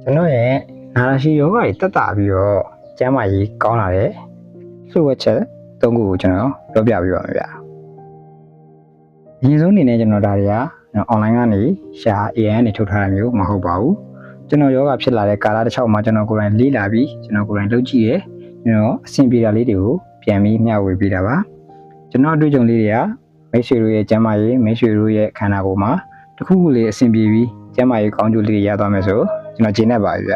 ကျွန်တော်ရဲ့နာရာရှိယောဂတွေတက်တာပြီးတော့ကျမ်းမာရေးကောင်းလာတဲ့လှုပ်ဝက်ချက်၃ခုကိုကျွန်တော်ပြောပြပေးပါမယ်ဗျာအရင်ဆုံးအနေနဲ့ကျွန်တော်ဒါတွေက online ကနေရှာ AI ကနေထုတ်ထားတာမျိုးမဟုတ်ပါဘူးကျွန်တော်ယောဂဖြစ်လာတဲ့ကာလတစ်ချောင်းမှာကျွန်တော်ကိုယ်တိုင်လေ့လာပြီးကျွန်တော်ကိုယ်တိုင်လုပ်ကြည့်ရဲကျွန်တော်အဆင်ပြေတာလေးတွေကိုပြန်ပြီးမျှဝေပေးတာပါကျွန်တော်အတွေ့အကြုံလေးတွေကမိတ်ဆွေတို့ရဲ့ကျမ်းမာရေးမိတ်ဆွေတို့ရဲ့ခန္ဓာကိုယ်မှာတစ်ခုခုလေးအဆင်ပြေပြီးကျမ်းမာရေးကောင်းကျိုးလေးတွေရသွားမယ်ဆိုကျွန်တော်ကျေနပ်ပါပြီဗျ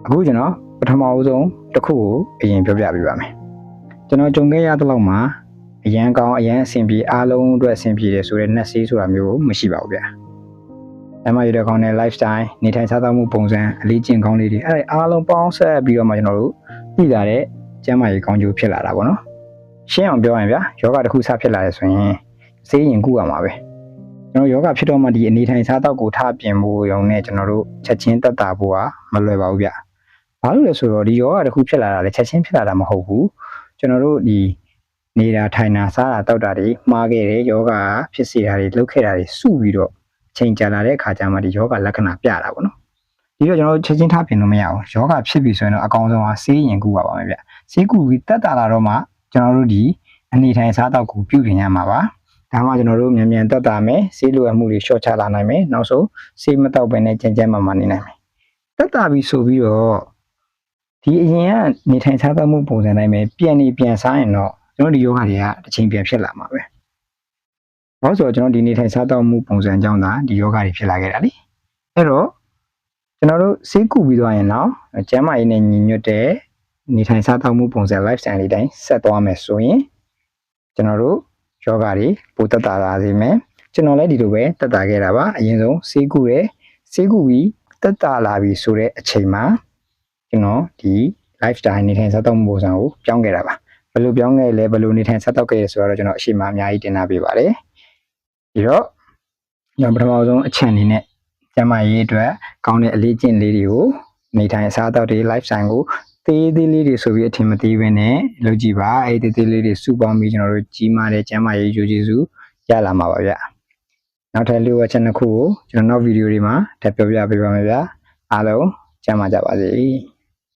အခုကျွန်တော်ပထမဦးဆုံးတစ်ခုကိုအရင်ပြောပြပေးပါမယ်ကျွန်တော်ကြုံခဲ့ရတဲ့လောက်မှာအရန်ကောင်းအရန်အဆင်ပြေအားလုံးအတွက်အဆင်ပြေတယ်ဆိုတဲ့ net ဆေးဆိုတာမျိုးမရှိပါဘူးဗျကျမ်းမာရေးတဲ့ကောင်းတဲ့ lifestyle နေထိုင်စားသောက်မှုပုံစံအလေးကျင့်ကောင်းလေးတွေအဲ့ဒါအားလုံးပေါင်းဆက်ပြီးတော့မှကျွန်တော်တို့သိလာတဲ့ကျမ်းမာရေးကောင်းကျိုးဖြစ်လာတာပေါ့နော်ရှင်းအောင်ပြောရင်ဗျယောဂတစ်ခုစဖြစ်လာတယ်ဆိုရင်ဆေးရင်ကုရမှာပဲကျွန်တော်ယောဂဖြစ်တော့မှဒီအနေထိုင်စားသောက်ကိုထားပြင်ဖို့ရုံနဲ့ကျွန်တော်တို့ချက်ချင်းတက်တာဖို့ကမလွယ်ပါဘူးဗျဘာလို့လဲဆိုတော့ဒီယောဂတစ်ခုဖြစ်လာတာလည်းချက်ချင်းဖြစ်လာတာမဟုတ်ဘူးကျွန်တော်တို့ဒီနေတာထိုင်တာစားတာတောက်တာတွေမှားခဲ့တယ်ယောဂဖြစ်စေတာတွေလုပ်ခဲ့တာတွေစုပြီးတော့အချိန်ကြာလာတဲ့အခါကျမှဒီယောဂလက္ခဏာပြတာပေါ့နော်ဒီတော့ကျွန်တော်တို့ချက်ချင်းထားပြင်လို့မရဘူးယောဂဖြစ်ပြီဆိုရင်တော့အကောင်းဆုံးကဆေးရင်ကုပါပါမယ်ဗျဆေးကုပြီးတက်တာလာတော့မှကျွန်တော်တို့ဒီအနေထိုင်စားသောက်ကိုပြုပြင်ရမှာပါဒါမှကျွန်တော်တို့မြန်မြန်တက်တာမယ်ဆေးလိုအပ်မှုတွေလျှော့ချလာနိုင်မယ်နောက်ဆုံးဆေးမတောက်ဘဲနဲ့ကြမ်းကြမ်းမာနေနိုင်မယ်တက်တာပြီဆိုပြီးတော့ဒီအရင်ကနေထိုင်စားသောက်မှုပုံစံတိုင်းပဲပြန်စားရင်တော့ကျွန်တော်ဒီယောဂတွေကတစ်ချိန်ပြန်ဖြစ်လာမှာပဲဘာလို့ဆိုတော့ကျွန်တော်ဒီနေထိုင်စားသောက်မှုပုံစံကြောင့်သာဒီယောဂတွေဖြစ်လာခဲ့တာလေအဲ့တော့ကျွန်တော်တို့ဆေးကုပြီးသွားရင်တော့ကျန်းမာရေးနဲ့ညီညွတ်တဲ့နေထိုင်စားသောက်မှုပုံစံ lifestyle လေးတိုင်းဆက်သွားမယ်ဆိုရင်ကျွန်တော်တို့ယောဂတွေပိုတက်တာလာစေမယ်ကျွန်တော်လည်းဒီလိုပဲတက်တာခဲ့တာပါအရင်ဆုံးဆေးကုပြီးတက်တာလာပြီဆိုတဲ့အချိန်မှာကျွန်တော်ဒီ lifestyle နေထိုင်စားသောက်မှုပုံစံကိုပြောင်းခဲ့တာပါဘယ်လိုပြောင်းခဲ့လဲဘယ်လိုနေထိုင်စားသောက်ခဲ့ရဆိုတော့ကျွန်တော်အရှိမအများကြီးတင်ပြပေးပါတယ်ဒီတော့ကျွန်တော်ပထမဆုံးအချက်အနေနဲ့ကျန်းမာရေးအတွက်ကောင်းတဲ့အလေးကျင့်လေးတွေကိုနေထိုင်စားသောက်တွေ lifestyle ကိုသေးလေးတွေဆိုပြီးအထင်မသေးဘဲနဲ့လုပ်ကြည့်ပါအဲ့ဒီသေးလေးတွေစုပေါင်းပြီးကျွန်တော်တို့ကြီးမားတဲ့ကျန်းမာရေးယူကျေးဇူးရလာမှာပါဗျနောက်ထပ်လိုအပ်ချက်တစ်ခုကိုကျွန်တော်နောက်ဗီဒီယိုတွေမှာထပ်ပြောပြပေးပါမယ်ဗျအားလုံးကျန်းမာကြပါစေ